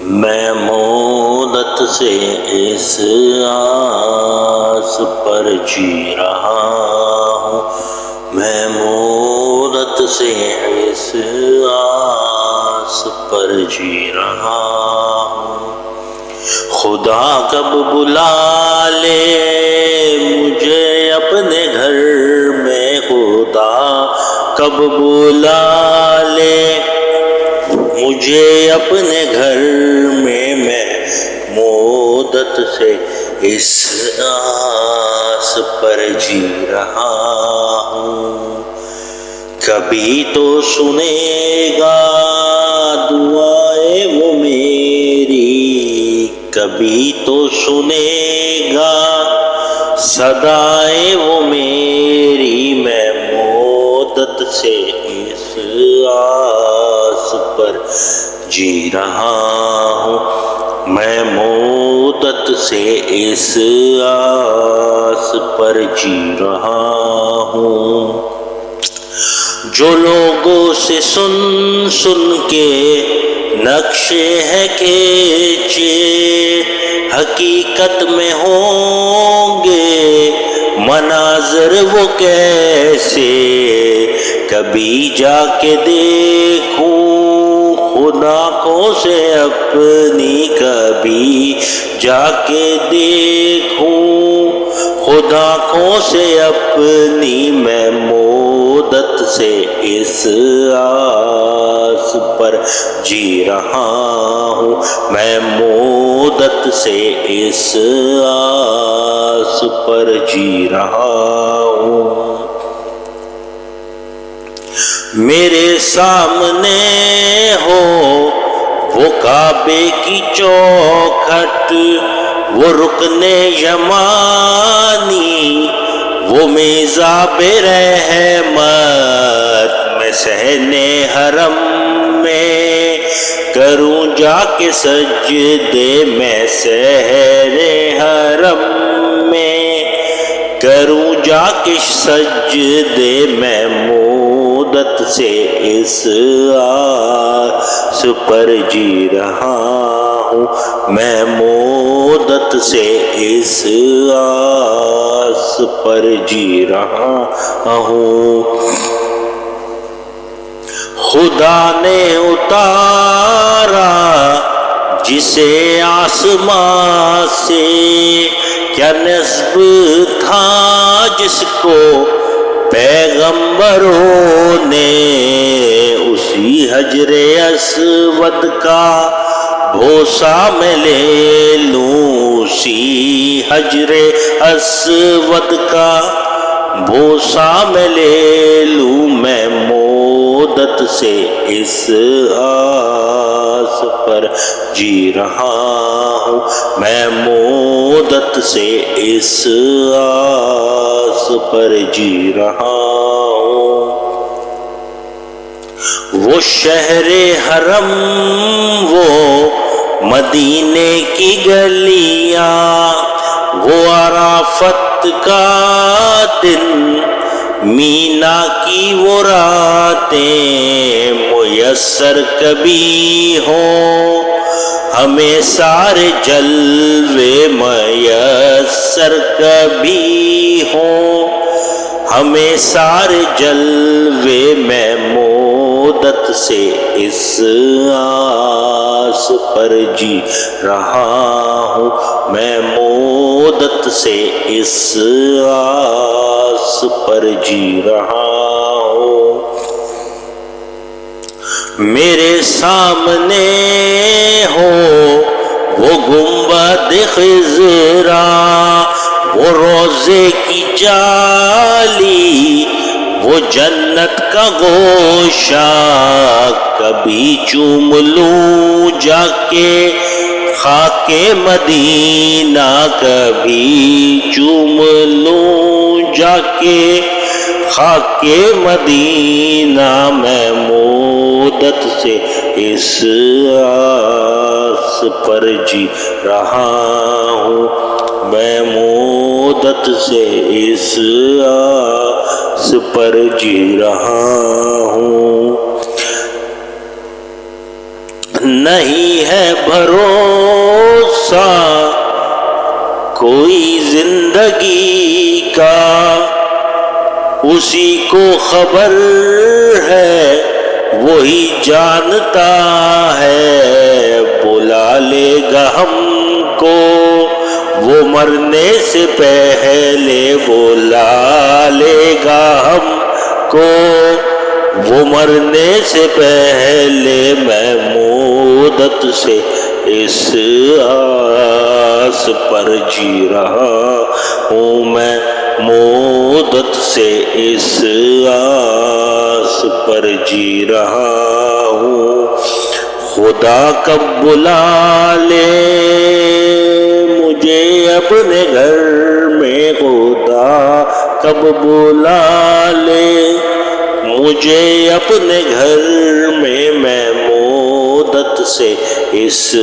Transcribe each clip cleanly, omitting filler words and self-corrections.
میں مدت سے اس آس پر جی رہا ہوں، میں مدت سے اس آس پر جی رہا ہوں۔ خدا کب بلا لے مجھے اپنے گھر میں، خدا کب بلا لے مجھے اپنے گھر میں مدت سے اس آس پر جی رہا ہوں۔ کبھی تو سنے گا دعائیں وہ میری، کبھی تو سنے گا صدائیں وہ میری، میں مدت سے اس آس پر جی رہا ہوں، میں مدت سے اس آس پر جی رہا ہوں۔ جو لوگوں سے سن کے نقشے ہے کھینچے، حقیقت میں ہوں گے مناظر وہ کیسے، کبھی جا کے دیکھوں خود آنکھوں سے اپنی، کبھی جا کے دیکھوں خود آنکھوں سے اپنی، میں مدت سے اس آس پر جی رہا ہوں، میں مدت سے اس آس پر جی رہا ہوں۔ میرے سامنے ہو وہ کعبے کی چوکھٹ، وہ رکن یمانی، وہ میزاب رحمت، میں صحن حرم میں کروں جا کے سجدے، میں سحر حرم میں کروں جا کے سجدے، میں مدت سے اس آس پر جی رہا ہوں، میں مدت سے اس آس پر جی رہا ہوں۔ خدا نے اتارا جسے آسمان سے، کیا نصب تھا جس کو پیغمبروں نے، اسی حجر اسود کا بوسہ میں لے لوں، اسی حجر اسود کا بوسہ میں لے لوں، میں مدت سے اس آس پر جی رہا ہوں، میں مدت سے اس آس پر جی رہا ہوں۔ وہ شہر حرم، وہ مدینے کی گلیاں، وہ عرفات کا دن، مینا کی وہ راتیں، میسر کبھی ہوں ہمیں سارے جلوے، میسر کبھی ہوں ہمیں سارے جلوے، میں مدت سے اس آس پر جی رہا ہوں، میں مدت سے اس آس پر جی رہا ہوں۔ میرے سامنے ہو وہ گنبد خضرا، وہ روضے کی جالی، وہ جنت کا گوشہ، کبھی چوم لوں جا کے خاک مدینہ، کبھی چوم لوں جا کے خاک مدینہ، میں مدت سے اس آس پر جی رہا ہوں، میں مدت سے اس آس پر جی رہا ہوں۔ نہیں ہے بھروسہ کوئی زندگی کا، اسی کو خبر ہے وہی جانتا ہے، بلا لے گا ہم کو وہ مرنے سے پہلے، بلا لے گا ہم کو وہ مرنے سے پہلے، میں مدت سے اس آس پر جی رہا ہوں، میں مدت سے اس آس پر جی رہا ہوں، خدا کب بلا لے مجھے اپنے گھر میں، خدا کب بلا لے مجھے اپنے گھر میں مدت سے اس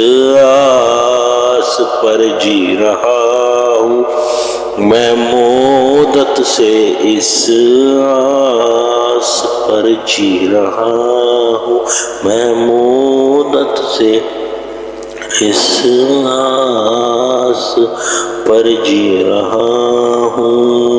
آس پر جی رہا ہوں، میں مدت سے اس آس پر جی رہا ہوں، میں مدت سے اس آس پر جی رہا ہوں۔